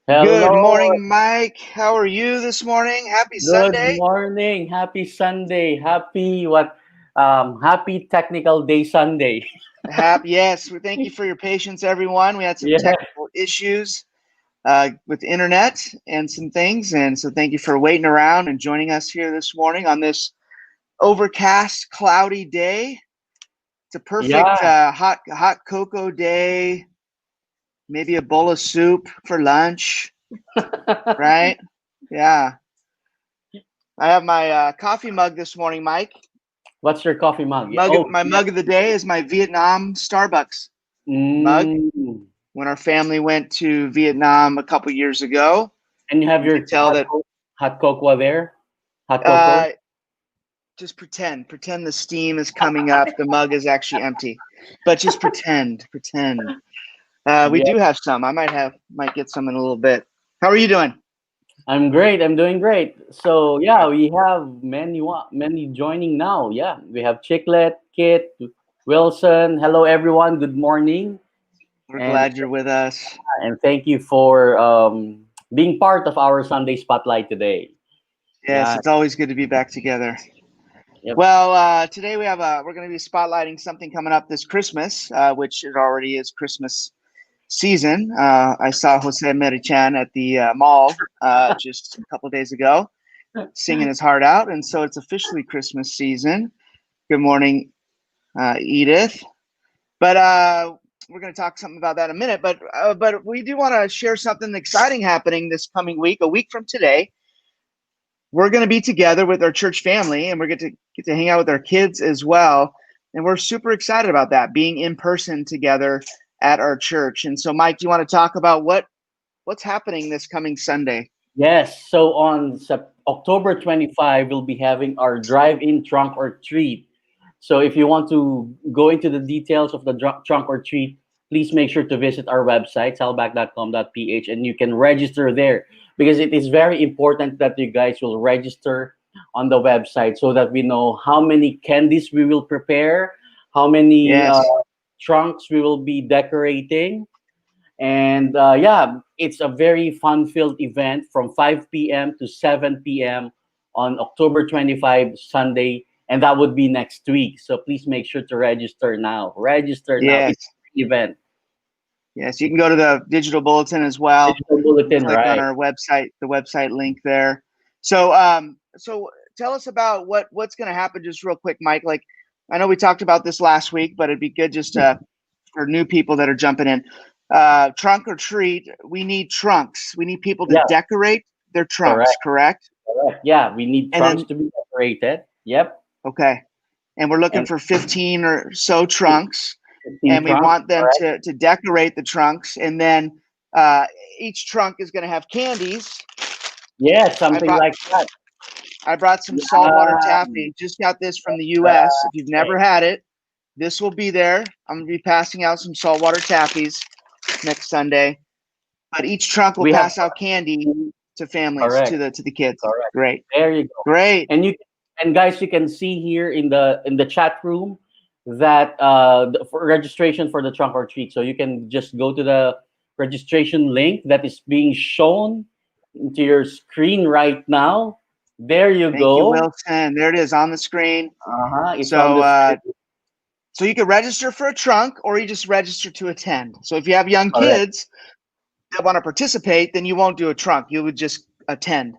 Good Hello, morning, Mike. How are you this morning? Happy good Sunday. morning. Happy Sunday. Happy technical day Sunday. Yes, we thank you for your patience, everyone. We had some Yeah. technical issues with the internet and some things, and so thank you for waiting around and joining us here this morning on this overcast, cloudy day. It's a perfect Yeah. hot cocoa day. Maybe a bowl of soup for lunch, right? Yeah. I have my coffee mug this morning, Mike. What's your coffee mug? Mug, Oh, my yeah. mug of the day is my Vietnam Starbucks mug. Mm. When our family went to Vietnam a couple years ago, And you have you could your tell that hot cocoa there? Hot cocoa? uh, just pretend the steam is coming up. The mug is actually empty, but just pretend. We Yeah. do have some. Might get some in a little bit. How are you doing? I'm great. I'm doing great. So yeah, we have many joining now. Yeah, we have Chicklet, Kit, Wilson. Hello everyone. Good morning. We're And glad you're with us. thank you for being part of our Sunday Spotlight today. Yes, Yeah, it's always good to be back together. yep, Well, today we're going to be spotlighting something coming up this Christmas, which it already is Christmas season. I saw Jose Merichan at the mall just a couple of days ago, singing his heart out, and so it's officially Christmas season. Good morning, Edith. But we're going to talk something about that in a minute. But we do want to share something exciting happening this coming week. A week from today, we're going to be together with our church family, and we're get to hang out with our kids as well. And we're super excited about that, being in person together at our church. And so, Mike, do you want to talk about what's happening this coming Sunday? yes. So on October 25, we'll be having our drive-in trunk or treat. So if you want to go into the details of the trunk or treat, please make sure to visit our website, salback.com.ph, and you can register there because it is very important that you guys will register on the website so that we know how many candies we will prepare, how many Yes, trunks we will be decorating, and yeah, it's a very fun-filled event from 5 p.m. to 7 p.m. on October 25, Sunday, and that would be next week. So please make sure to register now. Register now. yes, It's an event. yes. You can go to the digital bulletin as well Digital and bulletin, click on right? our website, the website link there. So tell us about what's going to happen, just real quick, Mike. Like, I know we talked about this last week, but it'd be good just for new people that are jumping in. Trunk or treat, we need trunks. We need people to Yeah, decorate their trunks, correct, correct? correct. Yeah, we need And trunks then, to be decorated. Yep, okay, and we're looking and for 15 or so trunks, 15 and we trunks, want them correct? to decorate the trunks, and then uh, each trunk is going to have candies. Yeah, I something brought like that. I brought some saltwater Yeah, taffy. Just got this from the U.S. If you've right. never had it, this will be there. I'm going to be passing out some saltwater taffies next Sunday. But each trunk will We have pass out candy to families, correct. to the kids. Correct. Great, There you go. great. And guys, you can see here in the chat room that for registration for the trunk or treat. So you can just go to the registration link that is being shown into your screen right now. There you Thank you, go. Wilson. There it is on the screen. Uh-huh. It's on So the screen. so you can register for a trunk, or you just register to attend. So if you have young Correct. kids that want to participate, then you won't do a trunk. You would just attend.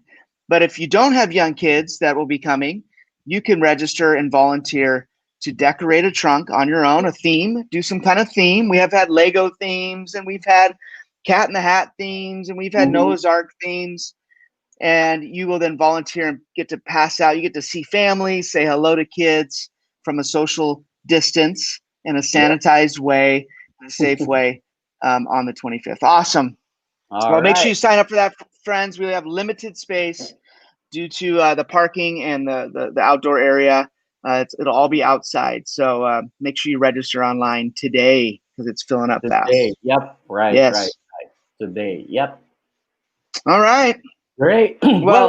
But if you don't have young kids that will be coming, you can register and volunteer to decorate a trunk on your own, a theme, do some kind of theme. We have had Lego themes, and we've had Cat in the Hat themes, and we've had Mhm. Noah's Ark themes. And you will then volunteer and get to pass out. You get to see families, say hello to kids from a social distance in a Yep. sanitized way, in a safe way on the 25th. Awesome. All Well, make sure right. you sign up for that, friends. We have limited space due to the parking and the outdoor area. It'll all be outside. So make sure you register online today because it's filling up Today. fast. Yep. Right, right, Yes. right. Today. Yep. All right. Great. Well,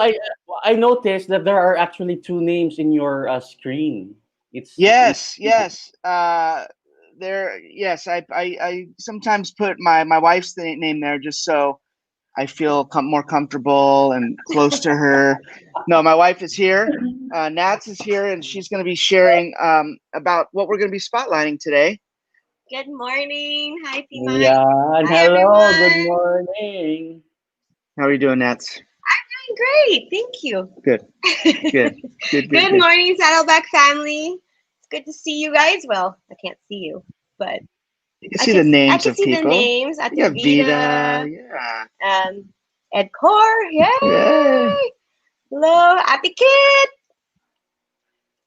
Well, I noticed that there are actually two names in your screen. It's yes, yes. Yes, I sometimes put my wife's name there just so I feel more comfortable and close to her. No, my wife is here. Nats is here, and she's going to be sharing about what we're going to be spotlighting today. Good morning. Hi, Pima. Yeah, and Hi, hello, good everyone. morning. How are you doing, Nats? I'm great. Thank you. Good. Good. Good morning, Saddleback family. It's good to see you guys. Well, I can't see you, but you can see the names I can of see people. the names. Yeah, Vita. Yeah. Ed Core. Yay! Yay. Hello, Happy Kid.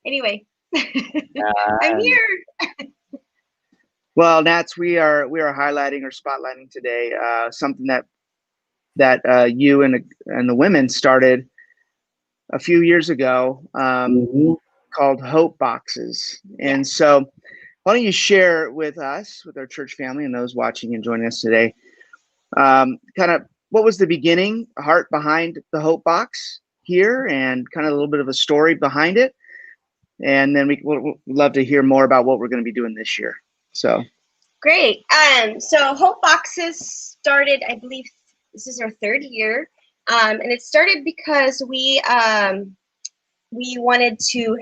Anyway, I'm here. Well, Nats, we are highlighting or spotlighting today something that you and the women started a few years ago called Hope Boxes. And so why don't you share with us, with our church family and those watching and joining us today, kind of what was the beginning, heart behind the Hope Box here, and kind of a little bit of a story behind it. And then we'll love to hear more about what we're going to be doing this year. So great. So Hope Boxes started, I believe this is our third year. And it started because we wanted to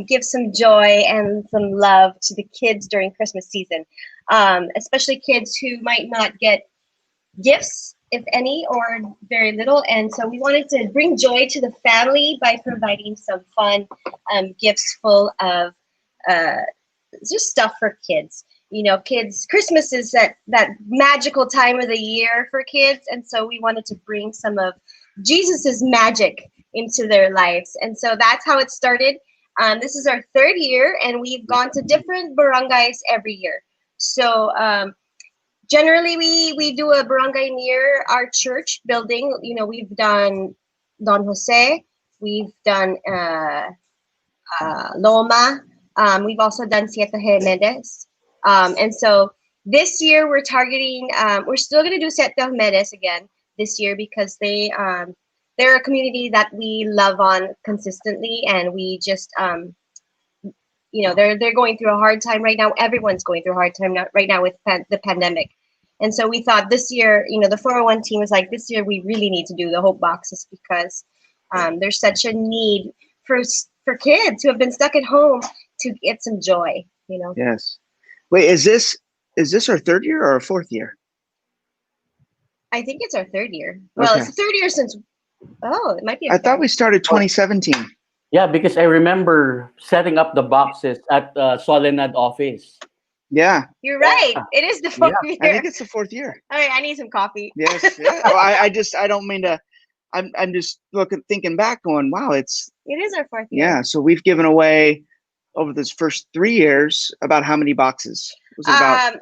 give some joy and some love to the kids during Christmas season, especially kids who might not get gifts, if any, or very little. And so we wanted to bring joy to the family by providing some fun gifts full of just stuff for kids. You know, kids, Christmas is that magical time of the year for kids. And so we wanted to bring some of Jesus's magic into their lives. And so that's how it started. This is our third year, and we've gone to different barangays every year. So generally, we do a barangay near our church building. You know, we've done Don Jose, we've done Loma, we've also done Siete Jimenez. And so this year we're targeting, we're still going to do Siete Jimenez again this year because they're a community that we love on consistently, and we just, you know, they're going through a hard time right now. Everyone's going through a hard time right now with the pandemic. And so we thought this year, you know, the 401 team was like, this year we really need to do the Hope Boxes because there's such a need for kids who have been stuck at home to get some joy, you know. Yes. Wait, is this our third year or our fourth year? I think it's our third year. Well, Okay. it's the third year since. Oh, it might be. I thought we started 2017. Yeah, because I remember setting up the boxes at the Soledad office. Yeah. You're right. It is the fourth year. I think it's the fourth year. All right, I need some coffee. Yes. Yeah. Well, I don't mean to. I'm just thinking back, going, wow, It is our fourth year. Yeah. So we've given away over this first 3 years about how many boxes? Was it about?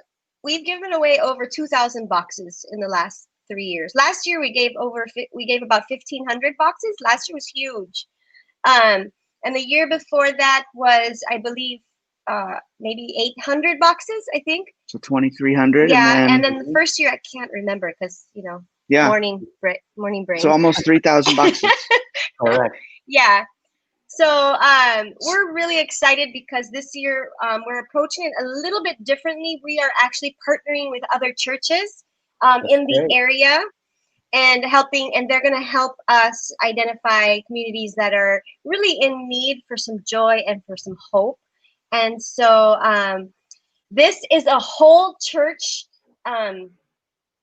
We've given away over 2,000 boxes in the last 3 years. Last year we gave about 1,500 boxes. Last year was huge. And the year before that was, I believe, maybe 800 boxes, I think. So 2,300. Yeah, and then the first year I can't remember because, you know, morning brain. So almost 3,000 boxes. Correct. Yeah. So we're really excited because this year we're approaching it a little bit differently. We are actually partnering with other churches in the area and helping, and they're going to help us identify communities that are really in need for some joy and for some hope. And so this is a whole church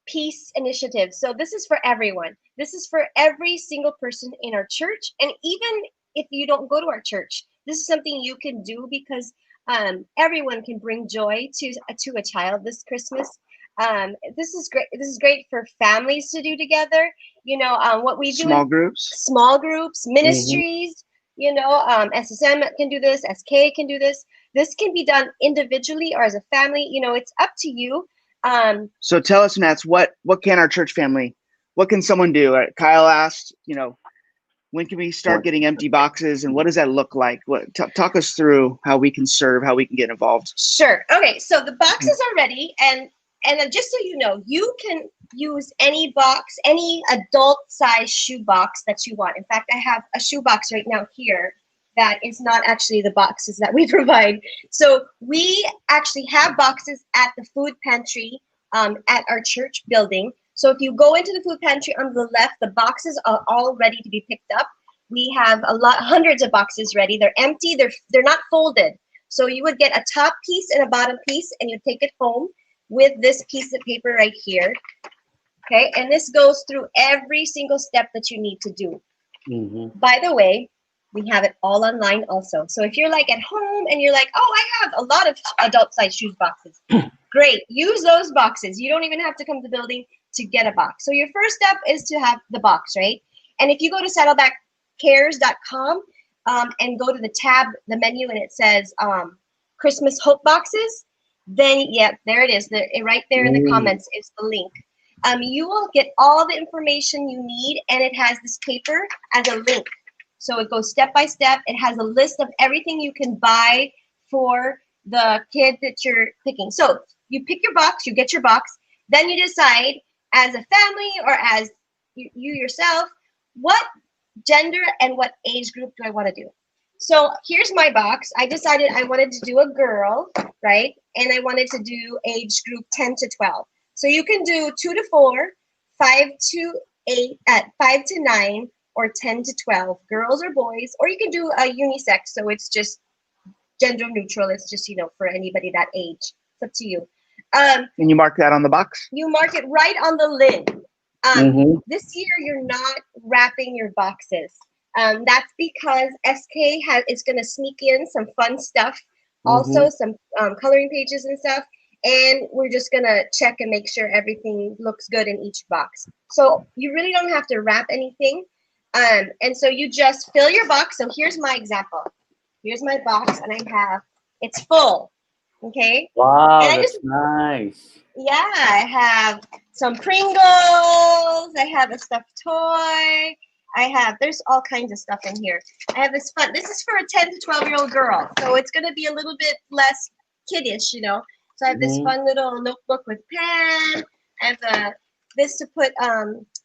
peace initiative. So this is for everyone. This is for every single person in our church. And even if you don't go to our church, this is something you can do because everyone can bring joy to a child this Christmas. This is great. This is great for families to do together. You know, what we do small groups, ministries. You know, SSM can do this, SK can do this. This can be done individually or as a family. You know, it's up to you. So tell us, Nats, what can our church family, what can someone do? Kyle asked, you know, when can we start getting empty boxes, and what does that look like? Talk us through how we can serve, how we can get involved. Sure. Okay. So the boxes are ready, and just so you know, you can use any box, any adult size shoe box that you want. In fact, I have a shoe box right now here that is not actually the boxes that we provide. So we actually have boxes at the food pantry at our church building. So if you go into the food pantry on the left, the boxes are all ready to be picked up. We have hundreds of boxes ready. They're empty. They're not folded. So you would get a top piece and a bottom piece, and you take it home with this piece of paper right here. Okay, and this goes through every single step that you need to do. Mm-hmm. By the way, we have it all online also. So if you're like at home and you're like, oh, I have a lot of adult size shoes boxes, great. Use those boxes. You don't even have to come to the building to get a box. So your first step is to have the box, right? And if you go to saddlebackcares.com and go to the tab, the menu, and it says Christmas Hope Boxes, then yeah, there it is. Right there in the comments is the link. You will get all the information you need, and it has this paper as a link. So it goes step by step. It has a list of everything you can buy for the kid that you're picking. So you pick your box, you get your box, then you decide as a family or as you yourself, what gender and what age group do I want to do? So here's my box. I decided I wanted to do a girl, right? And I wanted to do age group 10 to 12. So you can do 2 to 4, 5 to 8, 5 to 9, or 10 to 12, girls or boys, or you can do a unisex. So it's just gender neutral. It's just, for anybody that age. It's up to you. And you mark that on the box? You mark it right on the lid. This year, you're not wrapping your boxes. That's because SK is going to sneak in some fun stuff, also some coloring pages and stuff. And we're just going to check and make sure everything looks good in each box. So you really don't have to wrap anything. And so you just fill your box. So here's my example. Here's my box, and it's full. Okay. Wow, that's nice. Yeah, I have some Pringles. I have a stuffed toy. There's all kinds of stuff in here. I have this fun. This is for a 10 to 12-year-old girl, so it's going to be a little bit less kiddish, So I have this fun little notebook with pen. I have this to put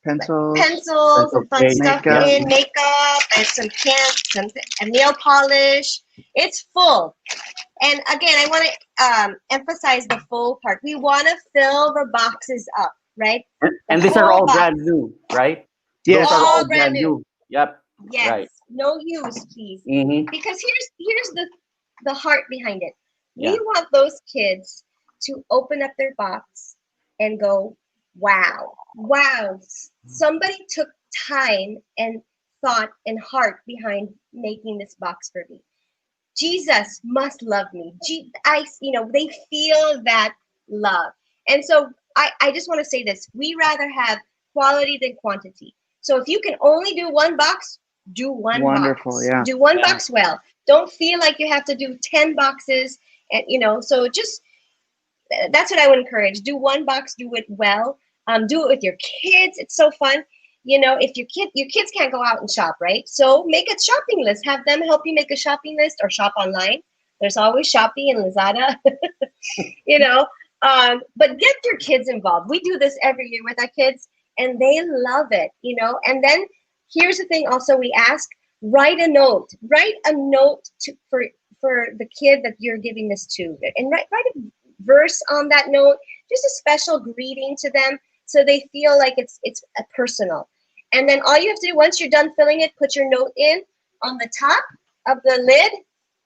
pencils and fun stuff in, makeup, and some pens, and nail polish. It's full. And again, I want to emphasize the full part. We want to fill the boxes up, right? And these are all brand new, right? Yes, are all brand new. Yep. Yes. Right. No use, please. Mm-hmm. Because here's the heart behind it. We want those kids to open up their box and go, wow, somebody took time and thought and heart behind making this box for me. Jesus must love me. They feel that love. And so I just want to say this. We rather have quality than quantity. So if you can only do one box, do one box. Yeah. Do one box well. Don't feel like you have to do 10 boxes. And, so just, that's what I would encourage. Do one box, do it well. Do it with your kids. It's so fun. If your kids can't go out and shop, right? So make a shopping list. Have them help you make a shopping list or shop online. There's always Shopee and Lazada, but get your kids involved. We do this every year with our kids, and they love it, And then here's the thing also we ask, write a note for the kid that you're giving this to, and write a verse on that note, just a special greeting to them, so they feel like it's a personal. And then all you have to do, once you're done filling it, put your note in on the top of the lid.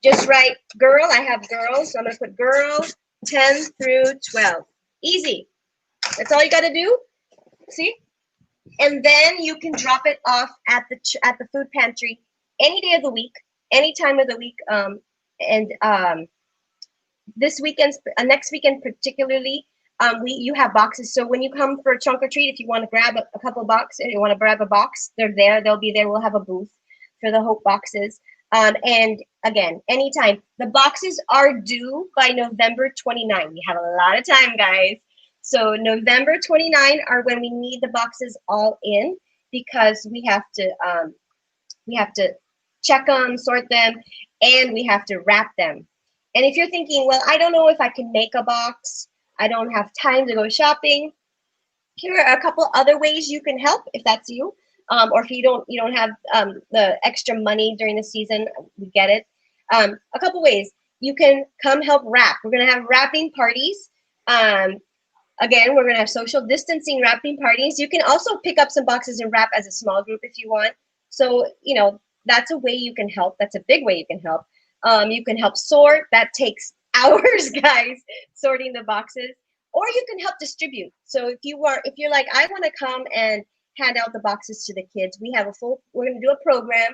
Just write girl. I have girls, so I'm going to put girl 10 through 12. Easy. That's all you got to do. See? And then you can drop it off at the food pantry any day of the week, any time of the week. This weekend, next weekend particularly, you have boxes. So when you come for a trunk or treat, if you want to grab a couple boxes, you want to grab a box, they're there. They'll be there. We'll have a booth for the Hope boxes. And again, anytime. The boxes are due by November 29. We have a lot of time, guys. So November 29 are when we need the boxes all in, because we have to check them, sort them, and we have to wrap them. And if you're thinking, well, I don't know if I can make a box, I don't have time to go shopping, here are a couple other ways you can help if that's you. Or if you don't have the extra money during the season, we get it. A couple ways. You can come help wrap. We're going to have wrapping parties Again, we're going to have social distancing wrapping parties. You can also pick up some boxes and wrap as a small group if you want. So, that's a way you can help. That's a big way you can help. You can help sort. That takes hours, guys, sorting the boxes. Or you can help distribute. So if you're like, I want to come and hand out the boxes to the kids, we're going to do a program.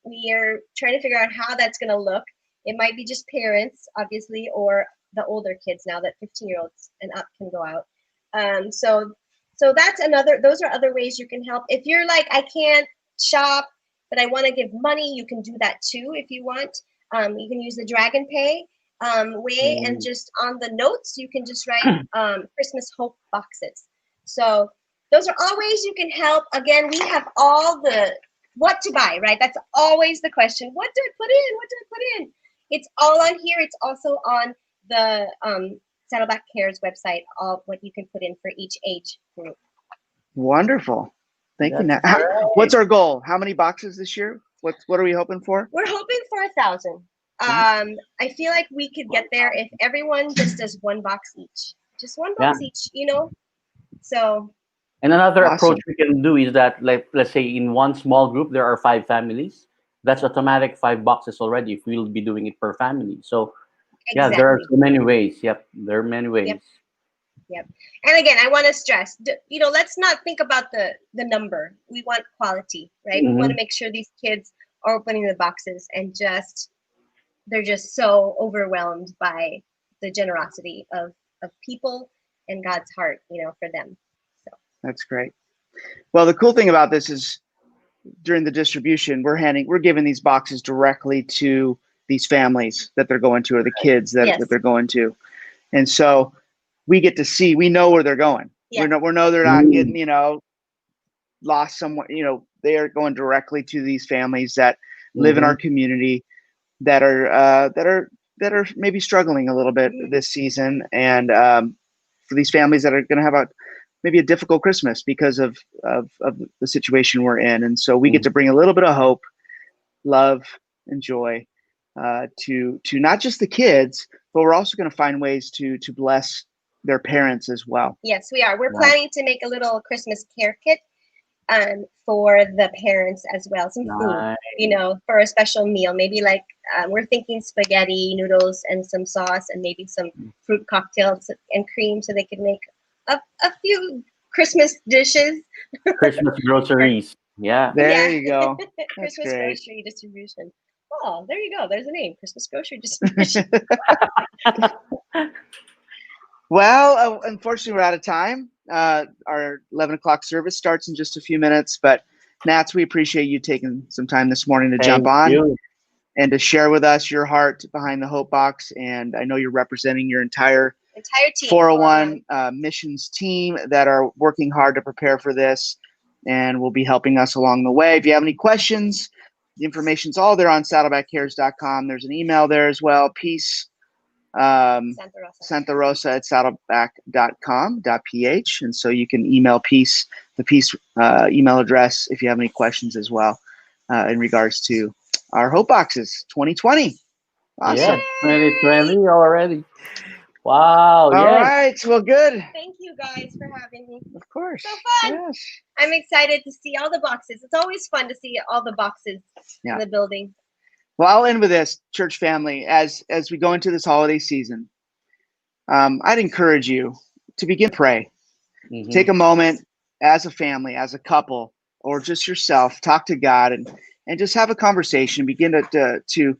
We are trying to figure out how that's going to look. It might be just parents, obviously, or the older kids now that 15-year-olds and up can go out. So that's those are other ways you can help. If you're like, I can't shop, but I want to give money, you can do that too if you want. You can use the Dragon Pay way, and just on the notes, you can just write Christmas Hope boxes. So those are all ways you can help. Again, we have all the what to buy, right? That's always the question. What do I put in? What do I put in? It's all on here. It's also on the Saddleback Cares website, all what you can put in for each age group. Wonderful. Thank you, Nat. Right. What's our goal? How many boxes this year? What are we hoping for? We're hoping for 1,000. I feel like we could get there if everyone just does one box each. Just one box each, So. And another Awesome. approach we can do is that, like, let's say in one small group there are 5 families. That's automatic 5 boxes already if we'll be doing it per family. So Exactly. there are so many ways. Yep, there are many ways. Yep. And again, I want to stress, let's not think about the number. We want quality, right? We want to make sure these kids are opening the boxes and they're just so overwhelmed by the generosity of people and God's heart, for them. So that's great. Well, the cool thing about this is during the distribution, we're giving these boxes directly to these families that they're going to, or the kids that they're going to. And so we get to see, we know where they're going. Yeah. We know they're not getting, lost somewhere. They are going directly to these families that live in our community that are maybe struggling a little bit this season. And for these families that are going to have maybe a difficult Christmas because of the situation we're in. And so we get to bring a little bit of hope, love, and joy to not just the kids, but we're also going to find ways to bless their parents as well. Yes, we are. We're planning to make a little Christmas care kit for the parents as well. Some food, for a special meal. Maybe like we're thinking spaghetti, noodles, and some sauce, and maybe some fruit cocktails and cream, so they could make a few Christmas dishes. Christmas groceries. Yeah. There you go. Christmas grocery distribution. Oh, there you go. There's a name. Christmas grocery distribution. Well, unfortunately, we're out of time. Our 11 o'clock service starts in just a few minutes, but Nats, we appreciate you taking some time this morning to jump on and to share with us your heart behind the Hope Box. And I know you're representing your entire team, 401 missions team that are working hard to prepare for this and will be helping us along the way. If you have any questions, the information's all there on saddlebackcares.com. There's an email there as well. Peace. Santa Rosa at saddleback.com.ph. And so you can email Peace, the Peace email address, if you have any questions as well in regards to our Hope Boxes 2020. Awesome. Yeah, 2020 already. Wow. All right. Well, good. Thank you guys for having me. Of course. So fun. Yes. I'm excited to see all the boxes. It's always fun to see all the boxes in the building. Well, I'll end with this, church family. As we go into this holiday season, I'd encourage you to begin to pray. Take a moment as a family, as a couple, or just yourself. Talk to God and just have a conversation. Begin to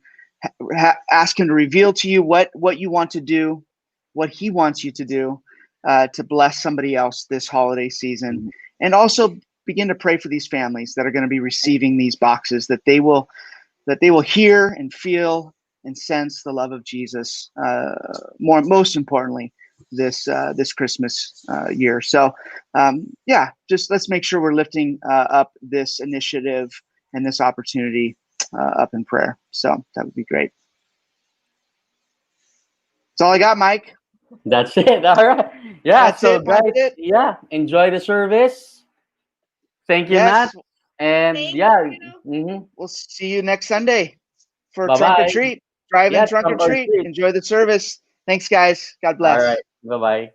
ask Him to reveal to you what you want to do, what He wants you to do to bless somebody else this holiday season, and also begin to pray for these families that are going to be receiving these boxes, that they will hear and feel and sense the love of Jesus. Most importantly, this Christmas year. So, just let's make sure we're lifting up this initiative and this opportunity up in prayer. So that would be great. That's all I got, Mike. That's it. All right. Yeah. That's it. Yeah. Enjoy the service. Thank you, Matt. And we'll see you next Sunday for Bye-bye. Trunk or Treat. Drive-in Trunk or Treat. Enjoy the service. Thanks, guys. God bless. All right. Bye-bye.